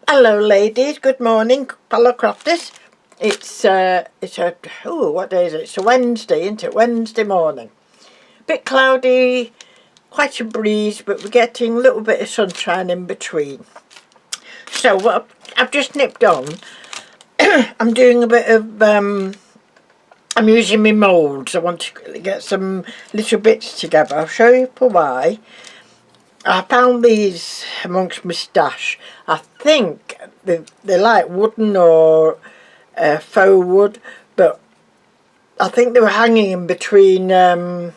Hello ladies, good morning fellow crafters. It's what day is it? It's a Wednesday, isn't it? Wednesday morning. Bit cloudy, quite a breeze, but we're getting a little bit of sunshine in between. So what I've just nipped on, I'm doing a bit of I'm using my moulds. I want to get some little bits together. I'll show you why. I found these amongst my stash. I think they're like wooden or faux wood, but I think they were hanging in between, you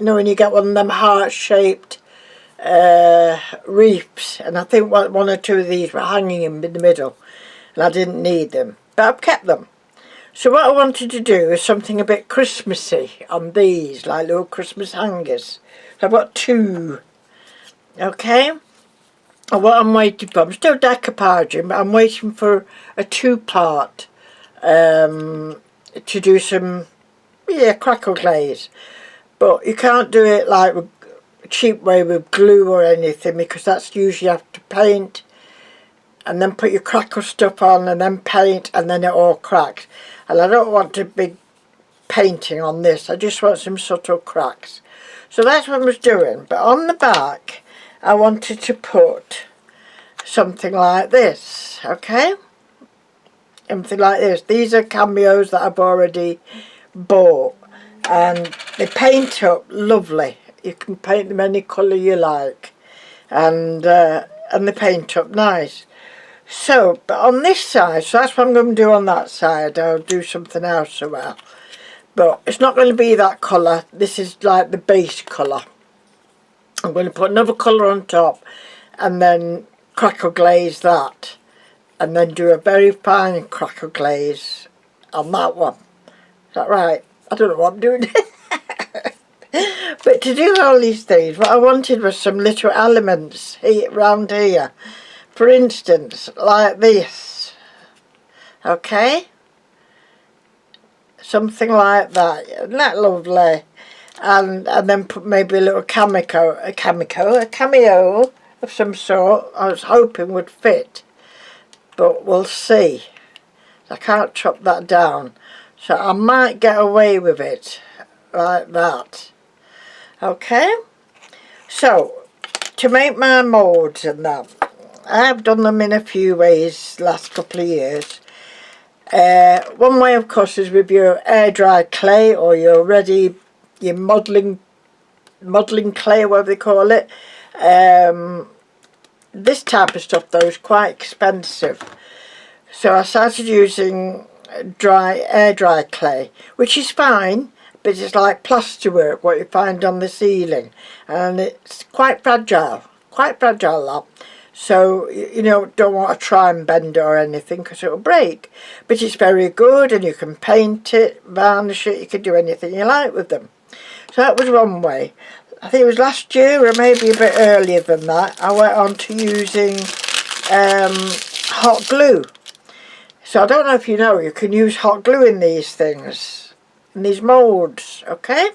know, when you get one of them heart-shaped reefs, and I think one or two of these were hanging in the middle, and I didn't need them, but I've kept them. So what I wanted to do is something a bit Christmassy on these, like little Christmas hangers. So I've got two. Okay, and what I'm waiting for, I'm still decoupaging, but I'm waiting for a two-part to do some, crackle glaze. But you can't do it like a cheap way with glue or anything, because that's usually you have to paint and then put your crackle stuff on and then paint and then it all cracks. And I don't want a big painting on this, I just want some subtle cracks. So that's what I was doing, but on the back I wanted to put something like this, okay? Something like this. These are cameos that I've already bought, and they paint up lovely. You can paint them any colour you like, and they paint up nice. So, but on this side, so that's what I'm going to do on that side. I'll do something else as well, but it's not going to be that colour. This is like the base colour. I'm going to put another colour on top and then crackle glaze that, and then do a very fine crackle glaze on that one. Is that right? I don't know what I'm doing. But to do all these things, what I wanted was some little elements here, around here. For instance, like this. Okay? Something like that. Isn't that lovely? And then put maybe a little cameo of some sort. I was hoping would fit, but we'll see. I can't chop that down, so I might get away with it like that. Okay, so to make my moulds and that, I've done them in a few ways last couple of years. One way, of course, is with your air dry clay or your modelling clay, whatever they call it. This type of stuff though is quite expensive, so I started using air dry clay, which is fine, but it's like plasterwork, what you find on the ceiling, and it's quite fragile that. So you know, don't want to try and bend it or anything because it'll break, but it's very good, and you can paint it, varnish it, you can do anything you like with them. So that was one way. I think it was last year or maybe a bit earlier than that, I went on to using hot glue. So I don't know if you know, you can use hot glue in these things, in these moulds, okay?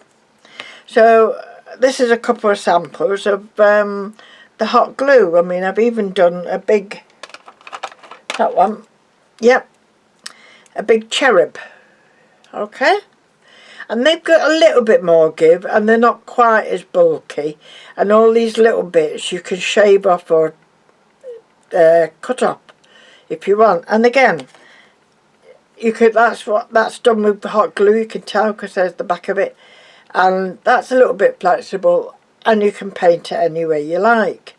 So this is a couple of samples of the hot glue. I mean, I've even done a big, that one, yep, a big cherub, okay? And they've got a little bit more give, and they're not quite as bulky, and all these little bits you can shave off or cut off if you want. And again, you could, that's done with the hot glue, you can tell because there's the back of it, and that's a little bit flexible, and you can paint it any way you like.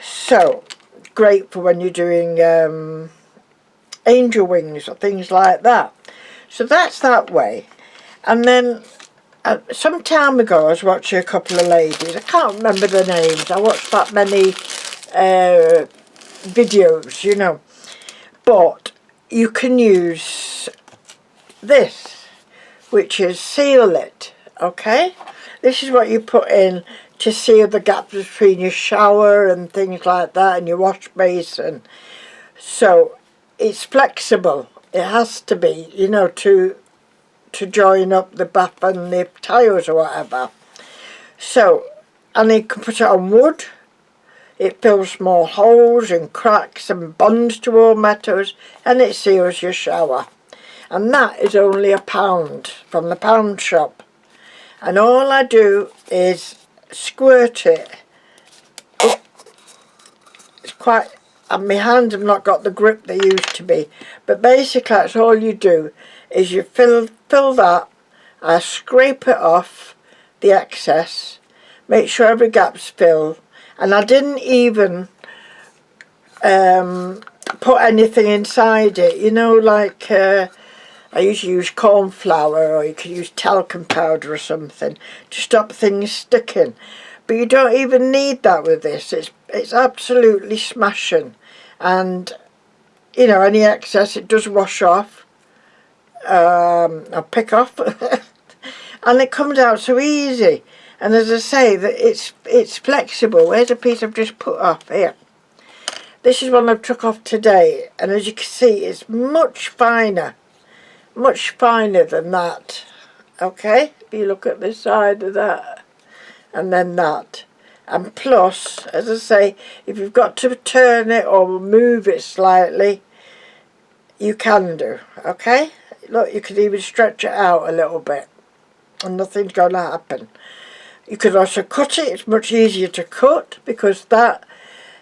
So great for when you're doing angel wings or things like that. So that's that way. And then some time ago I was watching a couple of ladies, I can't remember their names, I watched that many videos, you know, but you can use this, which is seal it, okay? This is what you put in to seal the gaps between your shower and things like that, and your wash basin. So it's flexible, it has to be, you know, to join up the bath and the tiles or whatever. So, and you can put it on wood, It fills small holes and cracks and bonds to all metals, and it seals your shower. And that is only £1 from the pound shop. And all I do is squirt it. It's quite, and my hands have not got the grip they used to be. But basically that's all you do, is you fill that, I scrape it off, the excess, make sure every gap's filled. And I didn't even put anything inside it, you know, like I usually use corn flour, or you could use talcum powder or something to stop things sticking. But you don't even need that with this. It's absolutely smashing. And, you know, any excess, it does wash off. I'll pick off. And it comes out so easy. And as I say, that it's flexible. Where's a piece I've just put off? Here. This is one I've took off today. And as you can see, it's much finer. Much finer than that. Okay? If you look at the side of that. And then that. And plus, as I say, if you've got to turn it or move it slightly, you can do. Okay? Look, you could even stretch it out a little bit. And nothing's going to happen. You could also cut it. It's much easier to cut, because that,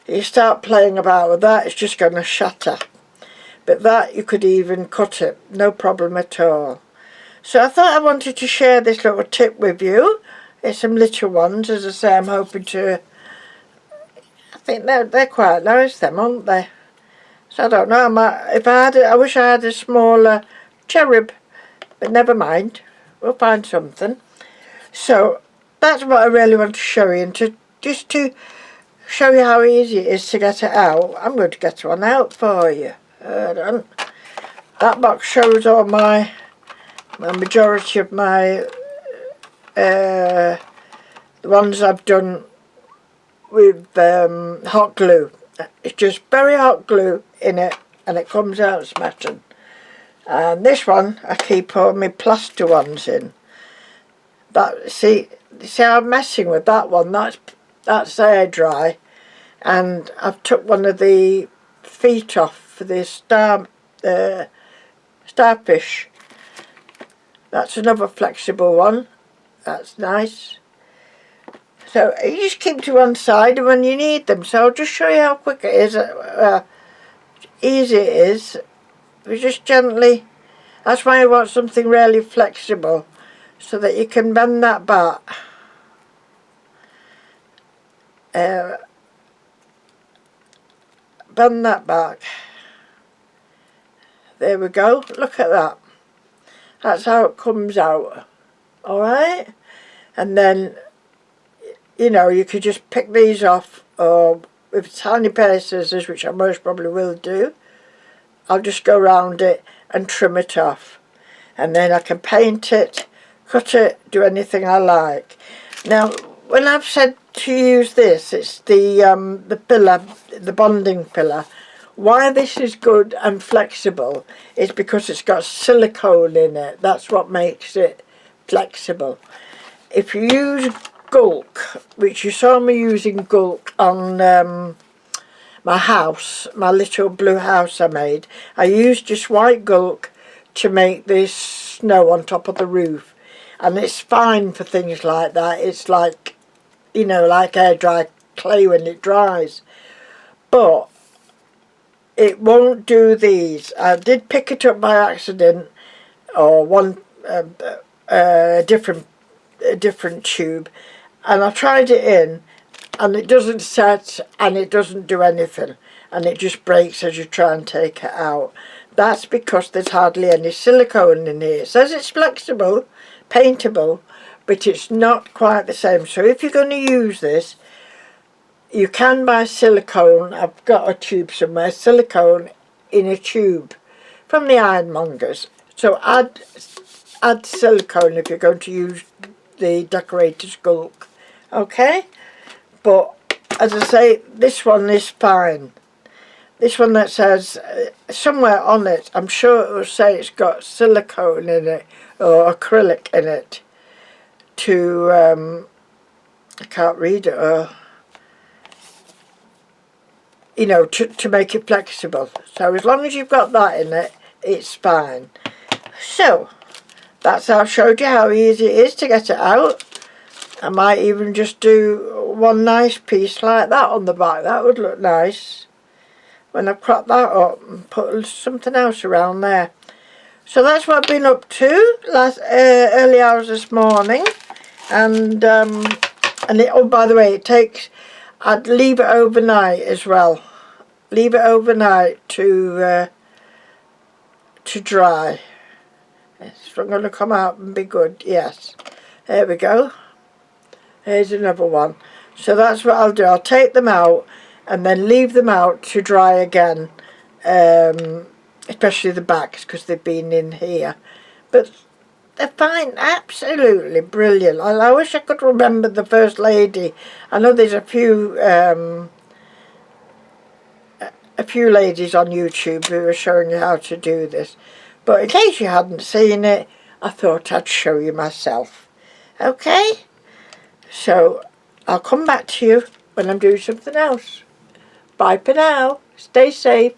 you start playing about with that, it's just going to shatter. But that, you could even cut it, no problem at all. So I thought I wanted to share this little tip with you. It's some little ones, as I say. I'm hoping to, I think they're quite nice, them, aren't they? So I don't know, I wish I had a smaller cherub, but never mind, we'll find something. So that's what I really want to show you, and just to show you how easy it is to get it out. I'm going to get one out for you. Hold on. That box shows all my majority of my the ones I've done with hot glue. It's just very hot glue in it, and it comes out smashing. And this one I keep all my plaster ones in. That, see I'm messing with that one. That's airdry, and I've took one of the feet off for this starfish. That's another flexible one. That's nice. So you just keep to one side when you need them. So I'll just show you how quick it is, easy it is. You just gently, that's why I want something really flexible, so that you can bend that back. Bend that back. There we go. Look at that. That's how it comes out. Alright? And then, you know, you could just pick these off, or with a tiny pair of scissors, which I most probably will do. I'll just go around it and trim it off. And then I can paint it, cut it, do anything I like. Now, when I've said to use this, it's the pillar, the bonding pillar. Why this is good and flexible is because it's got silicone in it. That's what makes it flexible. If you use gulk, which you saw me using gulk on my house, my little blue house I made, I used just white gulk to make this snow on top of the roof. And it's fine for things like that. It's like, you know, like air dry clay when it dries. But it won't do these. I did pick it up by accident, or one different tube, and I tried it in, and it doesn't set, and it doesn't do anything, and it just breaks as you try and take it out. That's because there's hardly any silicone in here. It says it's flexible, paintable, but it's not quite the same. So if you're going to use this, you can buy silicone. I've got a tube somewhere, silicone in a tube from the ironmongers. So add silicone if you're going to use the decorator's gulk. Okay? But as I say, this one is fine. This one that says, somewhere on it, I'm sure it will say it's got silicone in it, or acrylic in it, to, I can't read it, you know, to make it flexible. So as long as you've got that in it, it's fine. So that's how I showed you how easy it is to get it out. I might even just do one nice piece like that on the back. That would look nice when I've cropped that up and put something else around there. So that's what I've been up to early hours this morning. And oh, by the way, I'd leave it overnight as well. Leave it overnight to dry. It's going to come out and be good. Yes, there we go. Here's another one. So that's what I'll do. I'll take them out and then leave them out to dry again, especially the backs because they've been in here. But they're fine, absolutely brilliant. I wish I could remember the first lady. I know there's a few ladies on YouTube who are showing you how to do this. But in case you hadn't seen it, I thought I'd show you myself. Okay? So I'll come back to you when I'm doing something else. Bye for now. Stay safe.